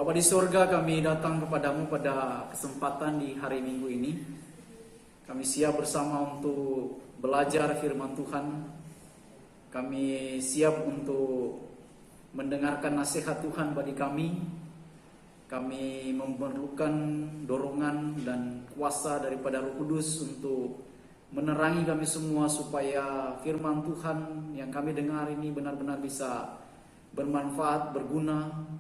Bapa di surga, kami datang kepadamu pada kesempatan di hari Minggu ini. Kami siap bersama untuk belajar firman Tuhan. Kami siap untuk mendengarkan nasihat Tuhan bagi kami. Kami memerlukan dorongan dan kuasa daripada Roh Kudus untuk menerangi kami semua supaya firman Tuhan yang kami dengar ini benar-benar bisa bermanfaat, berguna,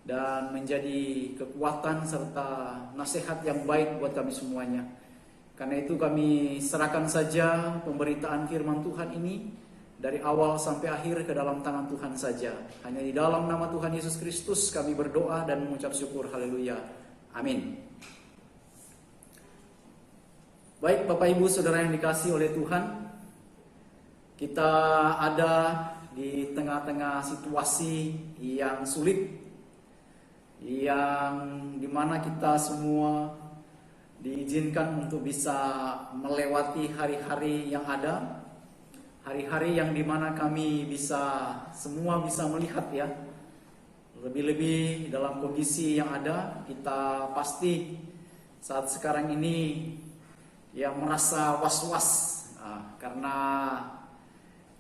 dan menjadi kekuatan serta nasihat yang baik buat kami semuanya. Karena itu kami serahkan saja pemberitaan firman Tuhan ini dari awal sampai akhir ke dalam tangan Tuhan saja. Hanya di dalam nama Tuhan Yesus Kristus kami berdoa dan mengucap syukur. Haleluya. Amin. Baik Bapak Ibu Saudara yang dikasihi oleh Tuhan, kita ada di tengah-tengah situasi yang sulit, yang dimana kita semua diizinkan untuk bisa melewati hari-hari yang ada, hari-hari yang dimana kami semua bisa melihat ya, lebih-lebih dalam kondisi yang ada. Kita pasti saat sekarang ini ya merasa was-was karena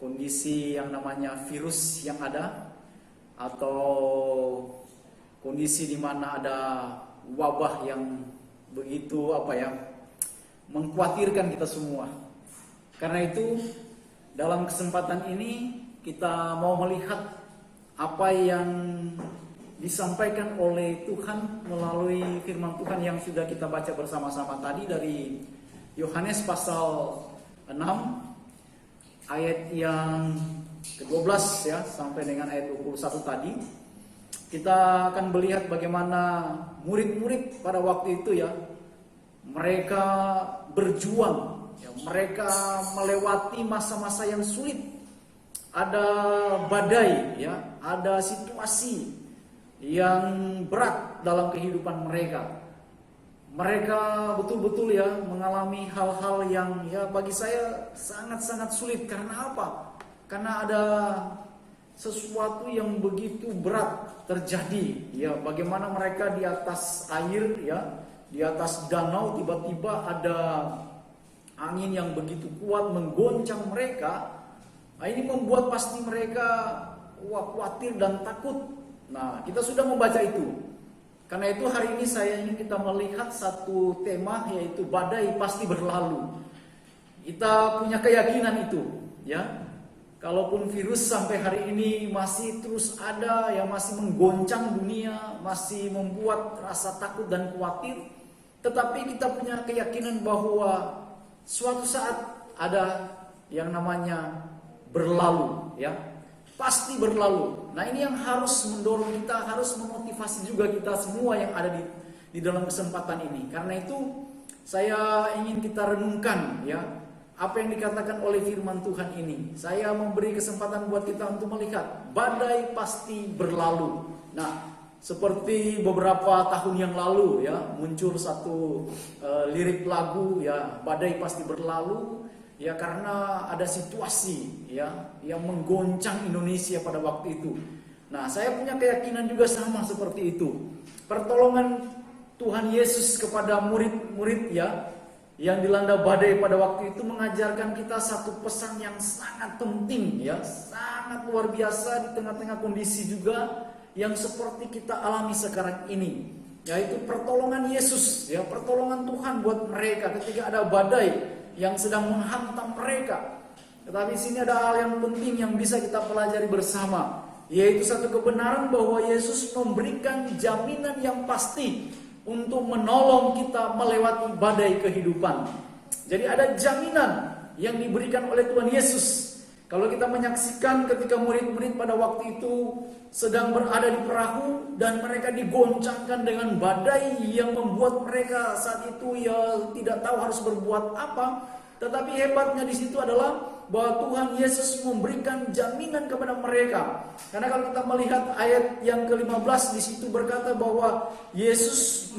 kondisi yang namanya virus yang ada, atau kondisi di mana ada wabah yang begitu mengkhawatirkan kita semua. Karena itu dalam kesempatan ini kita mau melihat apa yang disampaikan oleh Tuhan melalui firman Tuhan yang sudah kita baca bersama-sama tadi dari Yohanes pasal 6 ayat yang ke-12 ya sampai dengan ayat 21 tadi. Kita akan melihat bagaimana murid-murid pada waktu itu ya, mereka berjuang ya, mereka melewati masa-masa yang sulit. Ada badai ya, ada situasi yang berat dalam kehidupan mereka. Mereka betul-betul ya mengalami hal-hal yang ya bagi saya sangat-sangat sulit. Karena apa? Karena ada sesuatu yang begitu berat terjadi ya, bagaimana mereka di atas air ya, di atas danau, tiba-tiba ada angin yang begitu kuat menggoncang mereka. Nah, ini membuat pasti mereka khawatir dan takut. Nah, kita sudah membaca itu. Karena itu hari ini saya ingin kita melihat satu tema, yaitu badai pasti berlalu. Kita punya keyakinan itu ya. Kalaupun virus sampai hari ini masih terus ada, ya masih menggoncang dunia, masih membuat rasa takut dan khawatir, tetapi kita punya keyakinan bahwa suatu saat ada yang namanya berlalu, ya pasti berlalu. Nah ini yang harus mendorong kita, harus memotivasi juga kita semua yang ada di dalam kesempatan ini. Karena itu saya ingin kita renungkan ya, apa yang dikatakan oleh firman Tuhan ini. Saya memberi kesempatan buat kita untuk melihat badai pasti berlalu. Nah, seperti beberapa tahun yang lalu ya, muncul satu lirik lagu ya, badai pasti berlalu ya, karena ada situasi ya yang menggoncang Indonesia pada waktu itu. Nah, saya punya keyakinan juga sama seperti itu. Pertolongan Tuhan Yesus kepada murid-murid ya yang dilanda badai pada waktu itu mengajarkan kita satu pesan yang sangat penting ya, sangat luar biasa di tengah-tengah kondisi juga yang seperti kita alami sekarang ini, yaitu pertolongan Yesus ya, pertolongan Tuhan buat mereka ketika ada badai yang sedang menghantam mereka. Tetapi sini ada hal yang penting yang bisa kita pelajari bersama, yaitu satu kebenaran bahwa Yesus memberikan jaminan yang pasti untuk menolong kita melewati badai kehidupan. Jadi ada jaminan yang diberikan oleh Tuhan Yesus. Kalau kita menyaksikan ketika murid-murid pada waktu itu sedang berada di perahu dan mereka digoncangkan dengan badai yang membuat mereka saat itu ya tidak tahu harus berbuat apa. Tetapi hebatnya di situ adalah bahwa Tuhan Yesus memberikan jaminan kepada mereka. Karena kalau kita melihat ayat yang ke-15 di situ berkata bahwa Yesus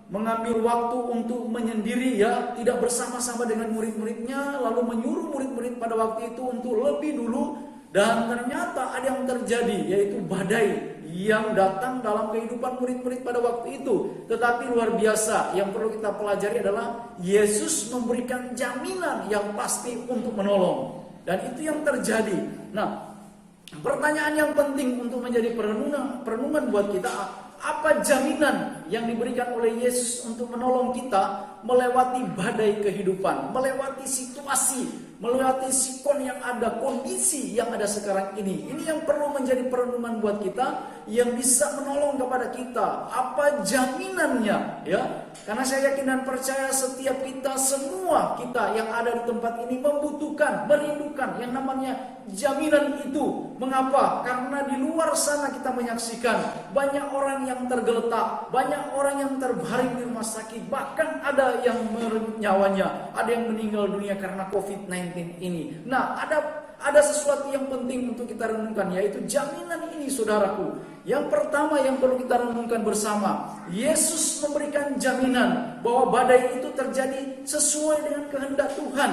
mengambil waktu untuk menyendiri ya, tidak bersama-sama dengan murid-muridnya, lalu menyuruh murid-murid pada waktu itu untuk lebih dulu, dan ternyata ada yang terjadi, yaitu badai yang datang dalam kehidupan murid-murid pada waktu itu. Tetapi luar biasa, yang perlu kita pelajari adalah Yesus memberikan jaminan yang pasti untuk menolong. Dan itu yang terjadi. Nah, pertanyaan yang penting untuk menjadi perenungan buat kita, apa jaminan yang diberikan oleh Yesus untuk menolong kita melewati badai kehidupan, melewati situasi, melewati sikon yang ada, kondisi yang ada sekarang ini. Ini yang perlu menjadi perenungan buat kita, yang bisa menolong kepada kita. Apa jaminannya, ya? Karena saya yakin dan percaya setiap kita, semua kita yang ada di tempat ini membutuhkan, merindukan yang namanya jaminan itu. Mengapa? Karena di luar sana kita menyaksikan banyak orang yang tergeletak, banyak orang yang terbaring di rumah sakit, bahkan ada yang nyawanya, ada yang meninggal dunia karena COVID-19 ini. Nah, ada sesuatu yang penting untuk kita renungkan, yaitu jaminan ini, saudaraku. Yang pertama yang perlu kita renungkan bersama, Yesus memberikan jaminan bahwa badai itu terjadi sesuai dengan kehendak Tuhan.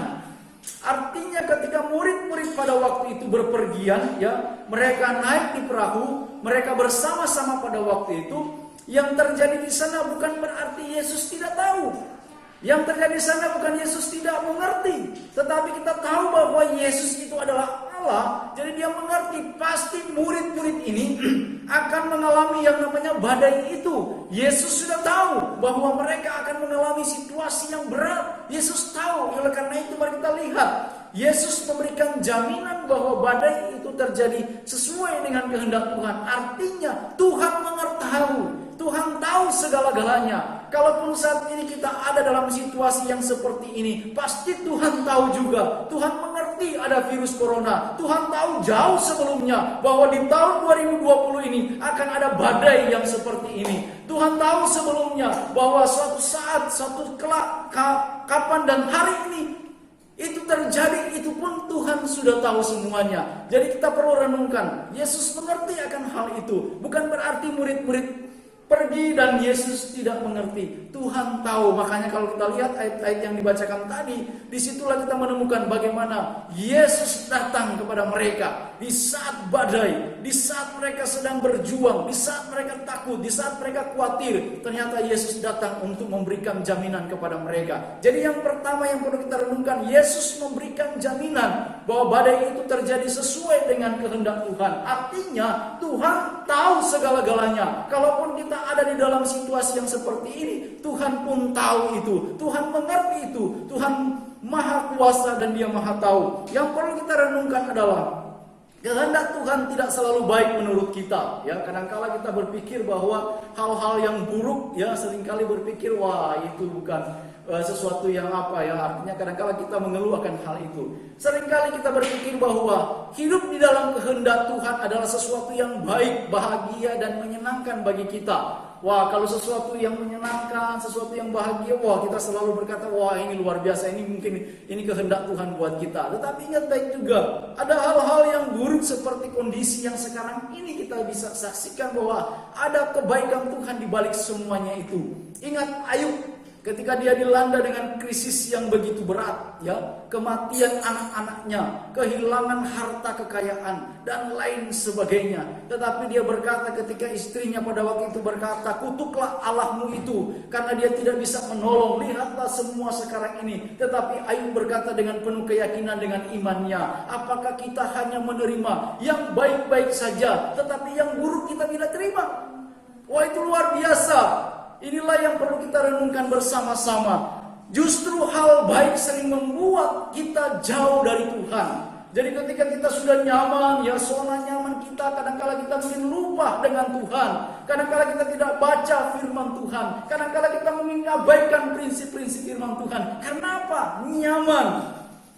Artinya ketika murid-murid pada waktu itu berpergian, ya, mereka naik di perahu, mereka bersama-sama pada waktu itu, yang terjadi di sana bukan berarti Yesus tidak tahu. Yang terjadi di sana bukan Yesus tidak mengerti, tetapi kita tahu bahwa Yesus itu adalah Allah. Jadi dia mengerti pasti murid-murid ini akan mengalami yang namanya badai itu. Yesus sudah tahu bahwa mereka akan mengalami situasi yang berat. Yesus tahu, oleh karena itu mari kita lihat. Yesus memberikan jaminan bahwa badai itu terjadi sesuai dengan kehendak Tuhan. Artinya Tuhan mengetahui, Tuhan tahu segala-galanya. Kalaupun saat ini kita ada dalam situasi yang seperti ini, pasti Tuhan tahu juga. Tuhan mengerti ada virus corona. Tuhan tahu jauh sebelumnya bahwa di tahun 2020 ini akan ada badai yang seperti ini. Tuhan tahu sebelumnya bahwa suatu saat, suatu kelak, kapan dan hari ini itu terjadi, itu pun Tuhan sudah tahu semuanya. Jadi kita perlu renungkan, Yesus mengerti akan hal itu. Bukan berarti murid-murid pergi dan Yesus tidak mengerti. Tuhan tahu. Makanya kalau kita lihat ayat-ayat yang dibacakan tadi, disitulah kita menemukan bagaimana Yesus datang kepada mereka di saat badai, di saat mereka sedang berjuang, di saat mereka takut, di saat mereka khawatir. Ternyata Yesus datang untuk memberikan jaminan kepada mereka. Jadi yang pertama yang perlu kita renungkan, Yesus memberikan jaminan bahwa badai itu terjadi sesuai dengan kehendak Tuhan. Artinya Tuhan tahu segala-galanya. Kalaupun kita ada di dalam situasi yang seperti ini, Tuhan pun tahu itu. Tuhan mengerti itu. Tuhan Maha Kuasa dan Dia Maha Tahu. Yang perlu kita renungkan adalah kehendak Tuhan tidak selalu baik menurut kita. Ya, kadang-kala kita berpikir bahwa hal-hal yang buruk, ya, seringkali berpikir wah itu bukan sesuatu yang apa, ya, artinya kadang-kala kita mengeluh akan hal itu. Seringkali kita berpikir bahwa hidup di dalam kehendak Tuhan adalah sesuatu yang baik, bahagia dan menyenangkan bagi kita. Wah, kalau sesuatu yang menyenangkan, sesuatu yang bahagia, wah kita selalu berkata, wah ini luar biasa, ini mungkin ini kehendak Tuhan buat kita. Tetapi ingat baik juga, ada hal-hal yang buruk seperti kondisi yang sekarang ini kita bisa saksikan bahwa ada kebaikan Tuhan di balik semuanya itu. Ingat Ayub, ketika dia dilanda dengan krisis yang begitu berat, ya, kematian anak-anaknya, kehilangan harta kekayaan dan lain sebagainya. Tetapi dia berkata ketika istrinya pada waktu itu berkata, kutuklah Allahmu itu karena dia tidak bisa menolong. Lihatlah semua sekarang ini. Tetapi Ayub berkata dengan penuh keyakinan dengan imannya, apakah kita hanya menerima yang baik-baik saja, tetapi yang buruk kita tidak terima? Wah, itu luar biasa. Inilah yang perlu kita renungkan bersama-sama. Justru hal baik sering membuat kita jauh dari Tuhan. Jadi ketika kita sudah nyaman, ya zona nyaman kita, kadang-kala kita mungkin lupa dengan Tuhan. Kadang-kala kita tidak baca firman Tuhan. Kadang-kala kita mengabaikan prinsip-prinsip firman Tuhan. Karena apa? Nyaman.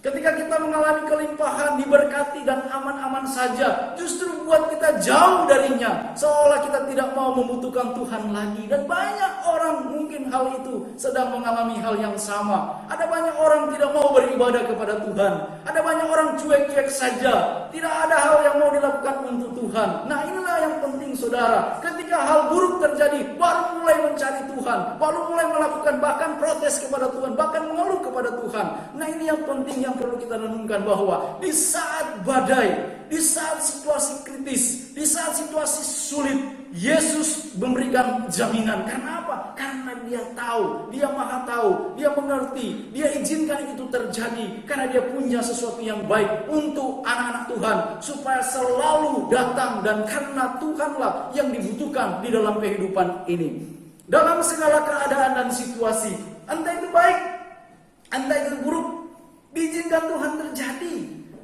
Ketika kita mengalami kelimpahan, diberkati dan aman-aman saja, justru buat kita jauh darinya, seolah kita tidak mau membutuhkan Tuhan lagi. Dan banyak orang mungkin hal itu sedang mengalami hal yang sama. Ada banyak orang tidak mau beribadah kepada Tuhan. Ada banyak orang cuek-cuek saja, tidak ada hal yang mau dilakukan untuk Tuhan. Nah, inilah yang penting, saudara. Ketika hal buruk terjadi, baru mulai mencari Tuhan, baru mulai melakukan bahkan protes kepada Tuhan, bahkan mengeluh kepada Tuhan. Nah, ini yang penting yang perlu kita renungkan, bahwa di saat badai, di saat situasi kritis, di saat situasi sulit, Yesus memberikan jaminan. Karena apa? Karena dia tahu, dia maha tahu, dia mengerti, dia izinkan itu terjadi. Karena dia punya sesuatu yang baik untuk anak-anak Tuhan, supaya selalu datang, dan karena Tuhanlah yang dibutuhkan di dalam kehidupan ini. Dalam segala keadaan dan situasi, entah itu baik, entah itu buruk, diizinkan Tuhan terjadi,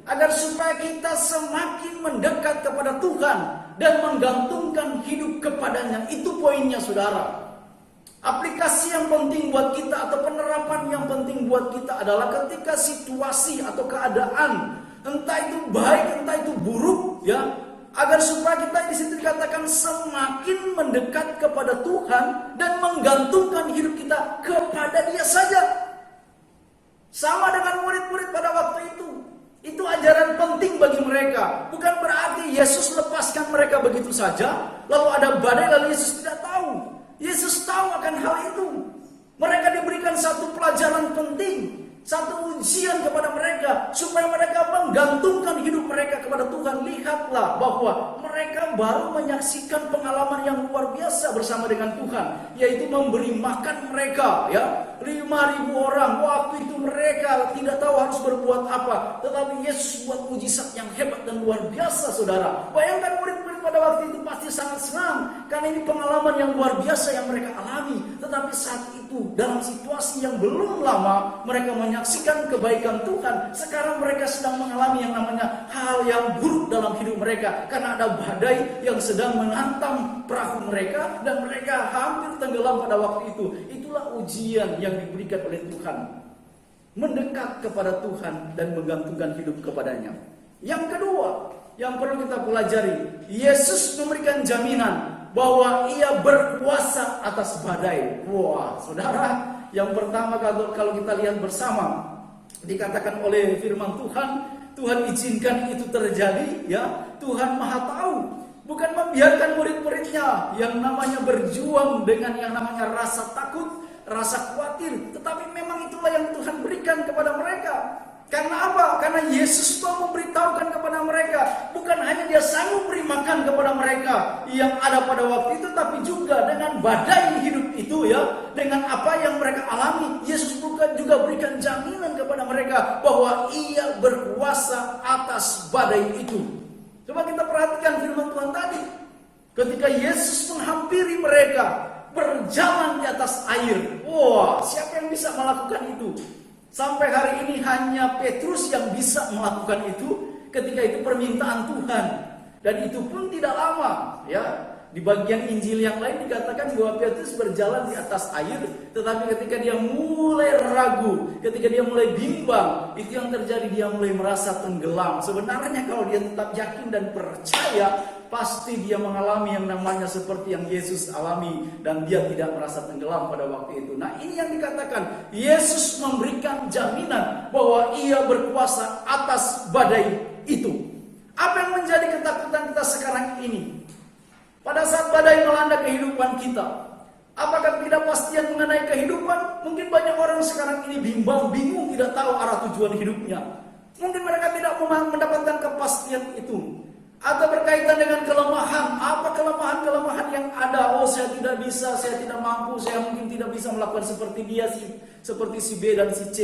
agar supaya kita semakin mendekat kepada Tuhan dan menggantungkan hidup kepadanya. Itu poinnya, saudara. Aplikasi yang penting buat kita atau penerapan yang penting buat kita adalah ketika situasi atau keadaan, entah itu baik, entah itu buruk, ya, agar supaya kita di situ dikatakan semakin mendekat kepada Tuhan dan menggantungkan hidup kita kepada Dia saja. Sama dengan murid-murid pada waktu itu. Itu ajaran penting bagi mereka. Bukan berarti Yesus lepaskan mereka begitu saja, lalu ada badai lalu Yesus tidak tahu. Yesus tahu akan hal itu. Mereka diberikan satu pelajaran penting, satu ujian kepada mereka, supaya mereka menggantungkan hidup mereka kepada Tuhan. Lihatlah bahwa mereka baru menyaksikan pengalaman yang luar biasa bersama dengan Tuhan, yaitu memberi makan mereka, ya, 5.000 orang. Waktu itu mereka tidak tahu harus berbuat apa, tetapi Yesus buat mujizat yang hebat dan luar biasa, saudara. Bayangkan murid-murid pada waktu itu pasti sangat senang, karena ini pengalaman yang luar biasa yang mereka alami. Tetapi saat itu, dalam situasi yang belum lama, mereka menyaksikan kebaikan Tuhan. Sekarang mereka sedang mengalami yang namanya hal yang buruk dalam hidup mereka, karena ada badai yang sedang menghantam perahu mereka, dan mereka hampir tenggelam pada waktu itu. Itulah ujian yang diberikan oleh Tuhan. Mendekat kepada Tuhan dan menggantungkan hidup kepadanya. Yang kedua, yang perlu kita pelajari, Yesus memberikan jaminan bahwa Ia berkuasa atas badai. Wah, saudara, yang pertama kalau kita lihat bersama, dikatakan oleh firman Tuhan, Tuhan izinkan itu terjadi, ya. Tuhan Maha tahu, bukan membiarkan murid-muridnya yang namanya berjuang dengan yang namanya rasa takut, rasa khawatir, tetapi memang itulah yang Tuhan berikan kepada mereka. Karena apa? Karena Yesus mau memberitahukan kepada mereka, bukan hanya Dia sanggup beri makan kepada mereka yang ada pada waktu itu, tapi juga dengan badai hidup itu, ya, dengan apa yang mereka alami, Yesus juga berikan jaminan kepada mereka bahwa Ia berkuasa atas badai itu. Coba kita perhatikan firman Tuhan tadi. Ketika Yesus menghampiri mereka, berjalan di atas air. Wah, siapa yang bisa melakukan itu? Sampai hari ini hanya Petrus yang bisa melakukan itu. Ketika itu permintaan Tuhan, dan itu pun tidak lama, ya. Di bagian Injil yang lain dikatakan bahwa Petrus berjalan di atas air, tetapi ketika dia mulai ragu, ketika dia mulai bimbang, itu yang terjadi, dia mulai merasa tenggelam. Sebenarnya kalau dia tetap yakin dan percaya, pasti dia mengalami yang namanya seperti yang Yesus alami, dan dia tidak merasa tenggelam pada waktu itu. Nah, ini yang dikatakan Yesus memberikan jaminan bahwa Ia berkuasa atas badai itu. Apa yang menjadi ketakutan kita sekarang ini? Pada saat badai melanda kehidupan kita, apakah ketidakpastian mengenai kehidupan? Mungkin banyak orang sekarang ini bimbang, bingung, tidak tahu arah tujuan hidupnya. Mungkin mereka tidak mendapatkan kepastian itu. Atau berkaitan dengan kelemahan. Apa kelemahan-kelemahan yang ada? Oh, saya tidak bisa, saya tidak mampu, saya mungkin tidak bisa melakukan seperti dia, seperti si B dan si C.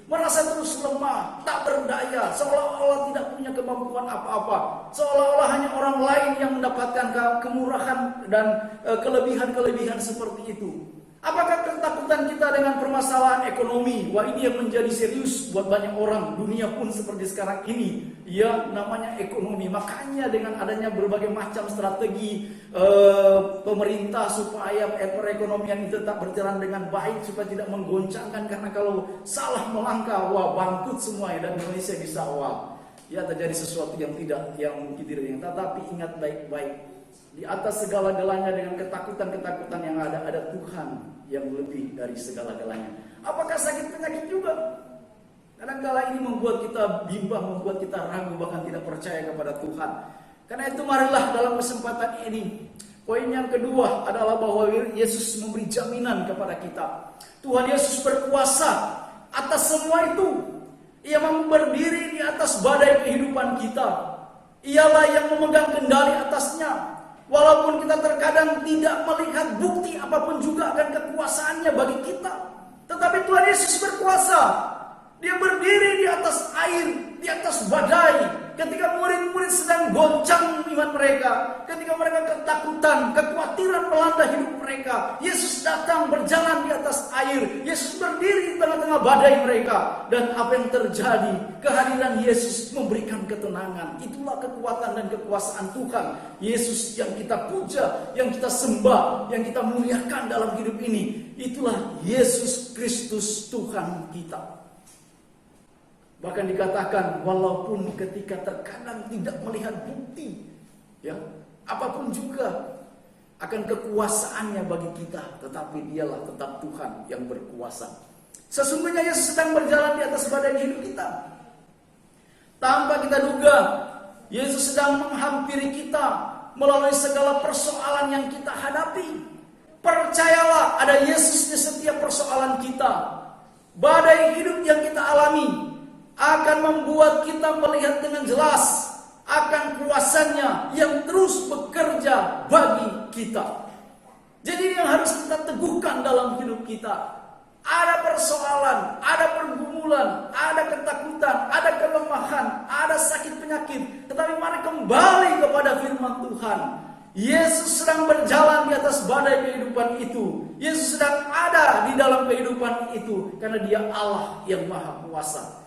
Merasa terus lemah, tak berdaya, seolah-olah tidak punya kemampuan apa-apa. Seolah-olah hanya orang lain yang mendapatkan kemurahan dan kelebihan-kelebihan seperti itu. Apakah ketakutan kita dengan permasalahan ekonomi? Wah, ini yang menjadi serius buat banyak orang. Dunia pun seperti sekarang ini, ya, namanya ekonomi. Makanya dengan adanya berbagai macam strategi pemerintah supaya perekonomian itu tetap berjalan dengan baik, supaya tidak menggoncangkan. Karena kalau salah melangkah, wah, bangkrut semua, ya, dan Indonesia bisa, wah, ya, terjadi sesuatu yang mungkin tidak ingin. Tetapi ingat baik-baik, di atas segala-galanya dengan ketakutan-ketakutan yang ada Tuhan yang lebih dari segala-galanya. Apakah sakit penyakit juga? Kadang-kala ini membuat kita bimbang, membuat kita ragu, bahkan tidak percaya kepada Tuhan. Karena itu marilah dalam kesempatan ini, poin yang kedua adalah bahwa Yesus memberi jaminan kepada kita. Tuhan Yesus berkuasa atas semua itu. Ia mampu berdiri di atas badai kehidupan kita. Ialah yang memegang kendali atasnya. Walaupun kita terkadang tidak melihat bukti apapun juga akan kekuasaannya bagi kita, tetapi Tuhan Yesus berkuasa. Dia berdiri di atas air, di atas badai. Ketika murid-murid sedang goncang iman mereka, ketika mereka ketakutan, kekhawatiran melanda hidup mereka, Yesus datang berjalan di atas air. Yesus berdiri di tengah-tengah badai mereka. Dan apa yang terjadi? Kehadiran Yesus memberikan ketenangan. Itulah kekuatan dan kekuasaan Tuhan. Yesus yang kita puja, yang kita sembah, yang kita muliakan dalam hidup ini. Itulah Yesus Kristus Tuhan kita. Bahkan dikatakan walaupun ketika terkadang tidak melihat bukti, ya, apapun juga akan kekuasaannya bagi kita, tetapi dialah tetap Tuhan yang berkuasa. Sesungguhnya Yesus sedang berjalan di atas badai hidup kita. Tanpa kita duga, Yesus sedang menghampiri kita melalui segala persoalan yang kita hadapi. Percayalah, ada Yesus di setiap persoalan kita. Badai hidup yang kita alami akan membuat kita melihat dengan jelas akan kuasanya yang terus bekerja bagi kita. Jadi yang harus kita teguhkan dalam hidup kita. Ada persoalan, ada pergumulan, ada ketakutan, ada kelemahan, ada sakit penyakit. Tetapi mari kembali kepada firman Tuhan. Yesus sedang berjalan di atas badai kehidupan itu. Yesus sedang ada di dalam kehidupan itu. Karena dia Allah yang maha kuasa.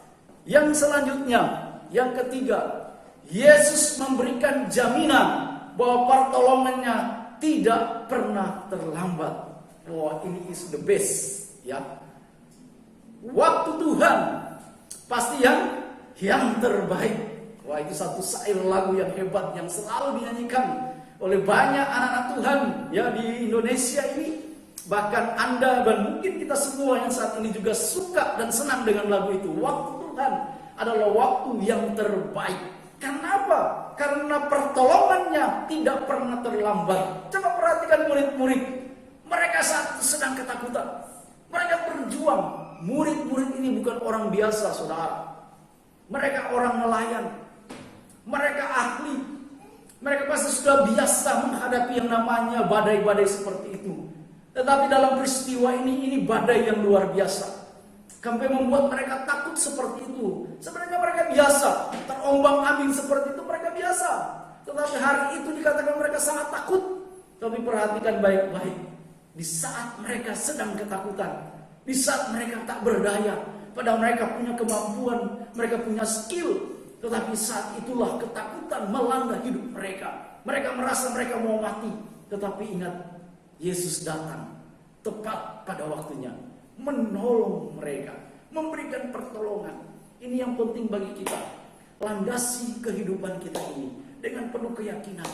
Yang selanjutnya, yang ketiga, Yesus memberikan jaminan bahwa pertolongannya tidak pernah terlambat. Wah, ini is the best, ya. Waktu Tuhan pasti yang terbaik. Wah, itu satu syair lagu yang hebat yang selalu dinyanyikan oleh banyak anak-anak Tuhan ya di Indonesia ini. Bahkan Anda dan mungkin kita semua yang saat ini juga suka dan senang dengan lagu itu. Waktu Tuhan adalah waktu yang terbaik. Kenapa? Karena pertolongannya tidak pernah terlambat. Coba perhatikan murid-murid. Mereka saat sedang ketakutan. Mereka berjuang. Murid-murid ini bukan orang biasa, saudara. Mereka orang nelayan. Mereka ahli. Mereka pasti sudah biasa menghadapi yang namanya badai-badai seperti itu. Tetapi dalam peristiwa ini badai yang luar biasa. Sampai membuat mereka takut seperti itu. Sebenarnya mereka biasa. Terombang-ambing seperti itu mereka biasa. Tetapi hari itu dikatakan mereka sangat takut. Tapi perhatikan baik-baik. Di saat mereka sedang ketakutan. Di saat mereka tak berdaya. Padahal mereka punya kemampuan. Mereka punya skill. Tetapi saat itulah ketakutan melanda hidup mereka. Mereka merasa mereka mau mati. Tetapi ingat, Yesus datang tepat pada waktunya, menolong mereka, memberikan pertolongan. Ini yang penting bagi kita. Landasi kehidupan kita ini dengan penuh keyakinan.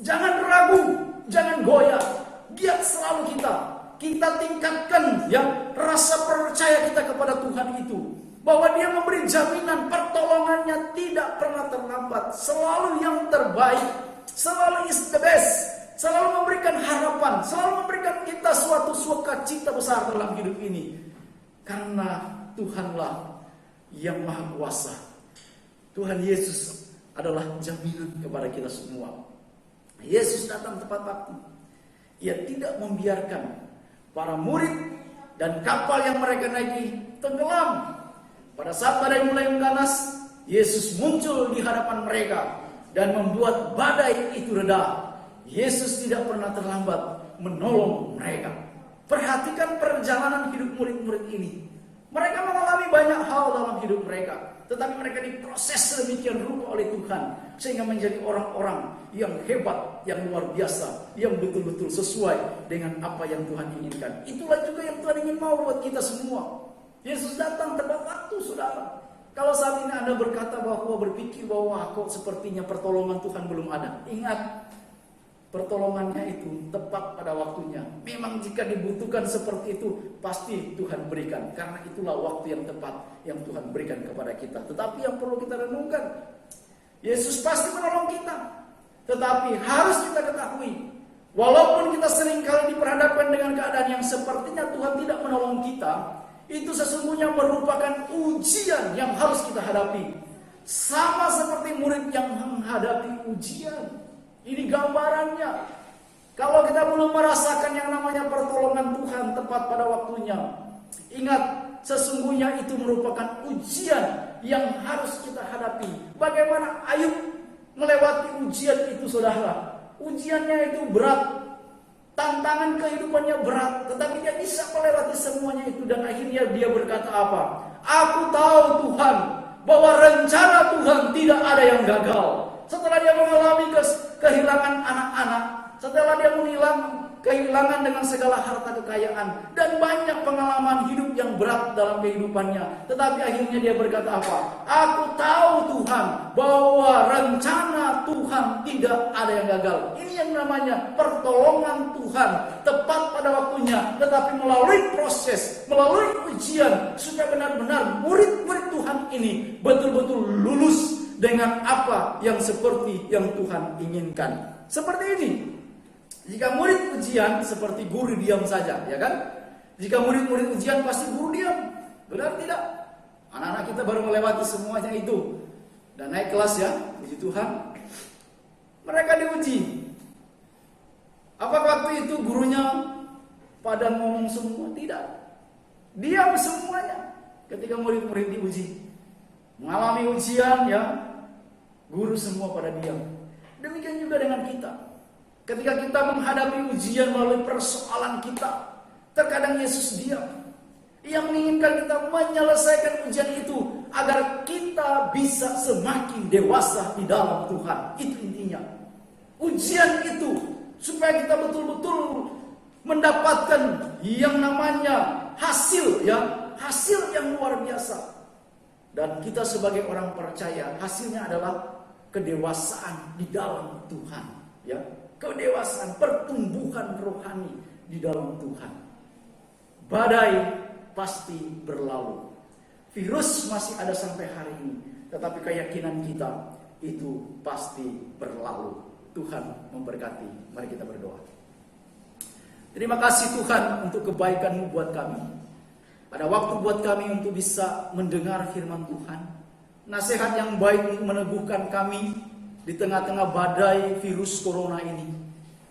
Jangan ragu, jangan goyah. Giat selalu kita. Kita tingkatkan ya rasa percaya kita kepada Tuhan itu. Bahwa dia memberi jaminan pertolongannya tidak pernah terlambat. Selalu yang terbaik. Selalu is the best. Selalu memberikan harapan, selalu memberikan kita suatu sukacita besar dalam hidup ini. Karena Tuhanlah yang maha kuasa. Tuhan Yesus adalah jaminan kepada kita semua. Yesus datang tepat waktu. Ia tidak membiarkan para murid dan kapal yang mereka naiki tenggelam. Pada saat badai mulai mengganas, Yesus muncul di hadapan mereka dan membuat badai itu reda. Yesus tidak pernah terlambat menolong mereka. Perhatikan perjalanan hidup murid-murid ini. Mereka mengalami banyak hal dalam hidup mereka. Tetapi mereka diproses sedemikian rupa oleh Tuhan. Sehingga menjadi orang-orang yang hebat, yang luar biasa. Yang betul-betul sesuai dengan apa yang Tuhan inginkan. Itulah juga yang Tuhan ingin mau buat kita semua. Yesus datang tepat waktu, saudara. Kalau saat ini Anda berkata bahwa berpikir bahwa kok sepertinya pertolongan Tuhan belum ada. Ingat, pertolongannya itu tepat pada waktunya. Memang jika dibutuhkan seperti itu, pasti Tuhan berikan. Karena itulah waktu yang tepat yang Tuhan berikan kepada kita. Tetapi yang perlu kita renungkan, Yesus pasti menolong kita. Tetapi harus kita ketahui, walaupun kita seringkali diperhadapkan dengan keadaan yang sepertinya Tuhan tidak menolong kita, itu sesungguhnya merupakan ujian yang harus kita hadapi. sama seperti murid yang menghadapi ujian. Ini gambarannya. Kalau kita belum merasakan yang namanya pertolongan Tuhan tepat pada waktunya, ingat, sesungguhnya itu merupakan ujian yang harus kita hadapi. Bagaimana Ayub melewati ujian itu, saudara? Ujiannya itu berat, tantangan kehidupannya berat, tetapi dia bisa melewati semuanya itu. Dan akhirnya dia berkata apa? Aku tahu Tuhan, bahwa rencana Tuhan tidak ada yang gagal. Setelah dia mengalami kehilangan anak-anak, setelah dia kehilangan dengan segala harta kekayaan, dan banyak pengalaman hidup yang berat dalam kehidupannya, tetapi akhirnya dia berkata apa? Aku tahu Tuhan, bahwa rencana Tuhan tidak ada yang gagal. Ini yang namanya pertolongan Tuhan tepat pada waktunya, tetapi melalui proses, melalui ujian, supaya benar-benar murid-murid Tuhan ini betul-betul lulus dengan apa yang seperti yang Tuhan inginkan. Seperti ini. Jika murid ujian seperti guru diam saja, ya kan? Jika murid-murid ujian pasti guru diam. Benar tidak? Anak-anak kita baru melewati semuanya itu dan naik kelas, ya, puji Tuhan. Mereka diuji. Apakah waktu itu gurunya pada ngomong semua? Tidak. Diam semuanya ketika murid-murid diuji. Mengalami ujian, ya, guru semua pada diam. Demikian juga dengan kita. Ketika kita menghadapi ujian melalui persoalan kita, terkadang Yesus diam. Ia menginginkan kita menyelesaikan ujian itu agar kita bisa semakin dewasa di dalam Tuhan. Itu intinya. Ujian itu supaya kita betul-betul mendapatkan yang namanya hasil, ya, hasil yang luar biasa. Dan kita sebagai orang percaya, hasilnya adalah kedewasaan di dalam Tuhan, ya. Kedewasaan, pertumbuhan rohani di dalam Tuhan. Badai pasti berlalu. Virus masih ada sampai hari ini, tetapi keyakinan kita itu pasti berlalu. Tuhan memberkati. Mari kita berdoa. Terima kasih Tuhan untuk kebaikan-Mu buat kami. Pada waktu buat kami untuk bisa mendengar firman Tuhan. Nasihat yang baik untuk meneguhkan kami di tengah-tengah badai virus corona ini.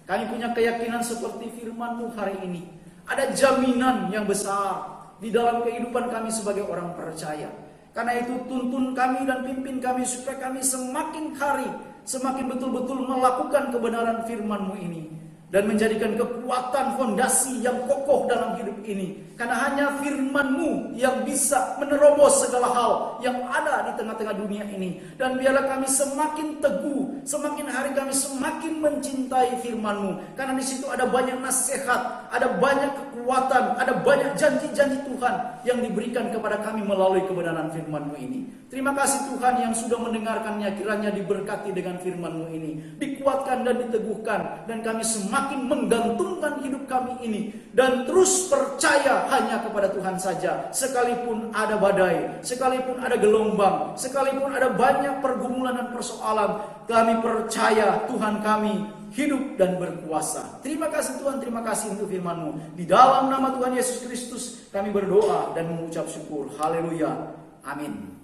Kami punya keyakinan seperti firman-Mu hari ini. Ada jaminan yang besar di dalam kehidupan kami sebagai orang percaya. Karena itu tuntun kami dan pimpin kami supaya kami semakin hari, semakin betul-betul melakukan kebenaran firman-Mu ini. Dan menjadikan kekuatan fondasi yang kokoh dalam hidup ini. Karena hanya firman-Mu yang bisa menerobos segala hal yang ada di tengah-tengah dunia ini. Dan biarlah kami semakin teguh, semakin hari kami semakin mencintai firman-Mu. Karena di situ ada banyak nasihat, ada banyak kekuatan, ada banyak janji-janji Tuhan yang diberikan kepada kami melalui kebenaran firman-Mu ini. Terima kasih Tuhan yang sudah mendengarkannya, kiranya diberkati dengan firman-Mu ini. Dikuatkan dan diteguhkan, dan kami semakin menggantungkan hidup kami ini dan terus percaya hanya kepada Tuhan saja. Sekalipun ada badai, sekalipun ada gelombang, sekalipun ada banyak pergumulan dan persoalan, kami percaya Tuhan kami hidup dan berkuasa. Terima kasih Tuhan, terima kasih untuk firman-Mu. Di dalam nama Tuhan Yesus Kristus kami berdoa dan mengucap syukur. Haleluya. Amin.